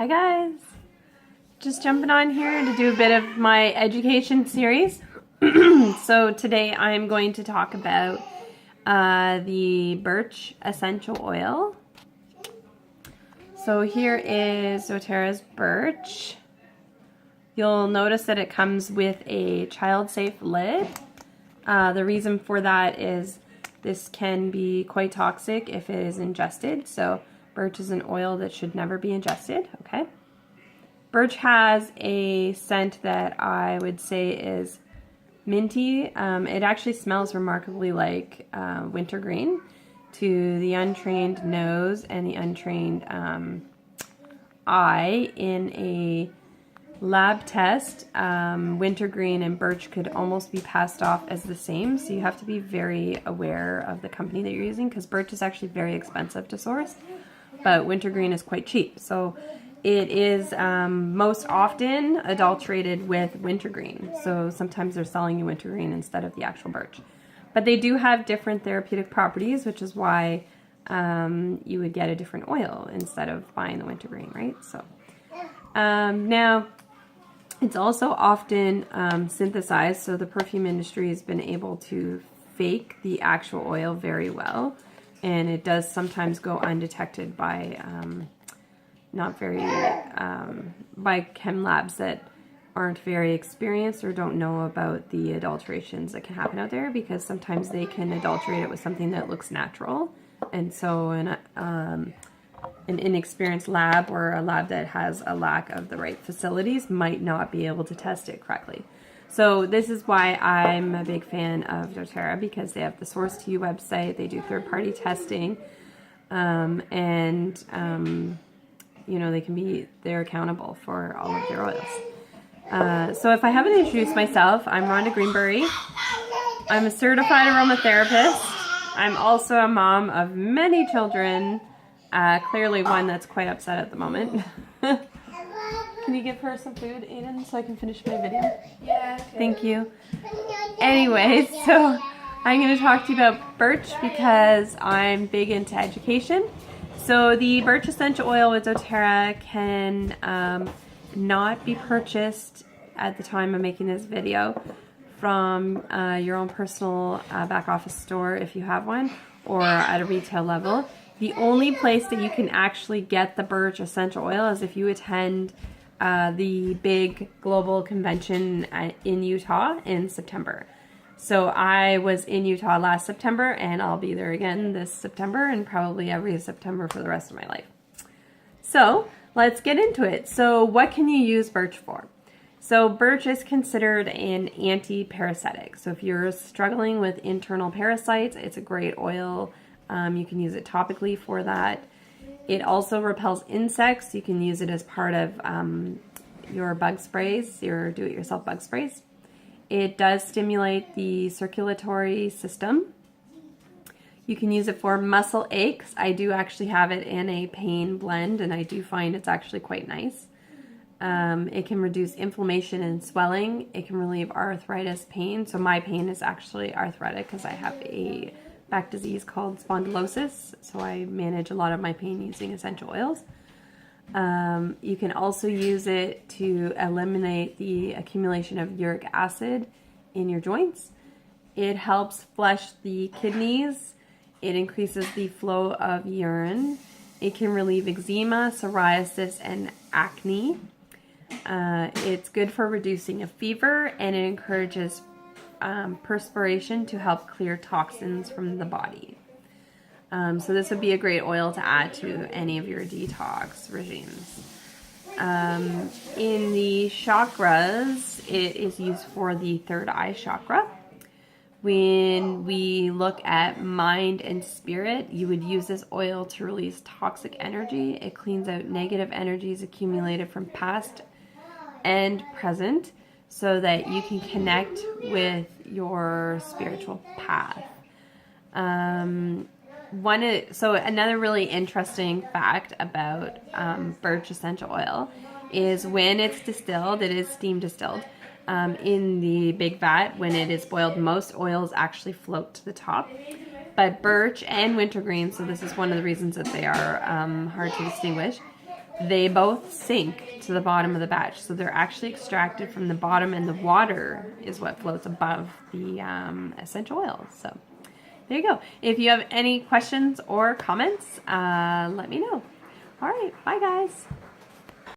Hi guys, just jumping on here to do a bit of my education series. So today I'm going to talk about the Birch essential oil. So here is doTERRA's Birch. You'll notice that it comes with a child-safe lid. The reason for that is this can be quite toxic if it is ingested. So Birch is an oil that should never be ingested, okay? Birch has a scent that I would say is minty. It actually smells remarkably like wintergreen to the untrained nose and the untrained eye. In a lab test, wintergreen and birch could almost be passed off as the same, so you have to be very aware of the company that you're using, because birch is actually very expensive to source, but wintergreen is quite cheap. So it is most often adulterated with wintergreen, so sometimes they're selling you wintergreen instead of the actual birch. But they do have different therapeutic properties, which is why you would get a different oil instead of buying the wintergreen, right? So now, it's also often synthesized, so the perfume industry has been able to fake the actual oil very well, and it does sometimes go undetected by by chem labs that aren't very experienced or don't know about the adulterations that can happen out there, because sometimes they can adulterate it with something that looks natural, and so an inexperienced lab or a lab that has a lack of the right facilities might not be able to test it correctly. So this is why I'm a big fan of doTERRA, because they have the Source to You website, they do third-party testing, you know, they're accountable for all of their oils. So if I haven't introduced myself, I'm Rhonda Greenberry. I'm a certified aromatherapist. I'm also a mom of many children. Clearly one that's quite upset at the moment. Can you give her some food, Aiden, so I can finish my video? Yeah. Okay. Thank you. Anyways, so I'm going to talk to you about Birch because I'm big into education. So the Birch essential oil with doTERRA can not be purchased at the time of making this video from your own personal back office store if you have one, or at a retail level. The only place that you can actually get the Birch essential oil is if you attend the big global convention in Utah in September. So I was in Utah last September, and I'll be there again this September and probably every September for the rest of my life. So let's get into it. So what can you use Birch for? So Birch is considered an anti-parasitic. So if you're struggling with internal parasites, it's a great oil. You can use it topically for that. It also repels insects. You can use it as part of your bug sprays, your do-it-yourself bug sprays. It does stimulate the circulatory system. You can use it for muscle aches. I do actually have it in a pain blend, and I do find it's actually quite nice. It can reduce inflammation and swelling. It can relieve arthritis pain. So my pain is actually arthritic because I have a back disease called spondylosis, so I manage a lot of my pain using essential oils. You can also use it to eliminate the accumulation of uric acid in your joints. It helps flush the kidneys. It increases the flow of urine. It can relieve eczema, psoriasis, and acne. It's good for reducing a fever, and it encourages perspiration to help clear toxins from the body. So this would be a great oil to add to any of your detox regimes. In the chakras, it is used for the third eye chakra. When we look at mind and spirit, you would use this oil to release toxic energy. It cleans out negative energies accumulated from past and present, so that you can connect with your spiritual path. So another really interesting fact about Birch essential oil is when it's distilled, it is steam distilled. In the big vat, when it is boiled, most oils actually float to the top. But birch and wintergreen, so this is one of the reasons that they are hard to distinguish. they both sink to the bottom of the batch. So they're actually extracted from the bottom, and the water is what floats above the essential oils. So there you go. If you have any questions or comments, let me know. All right, bye guys.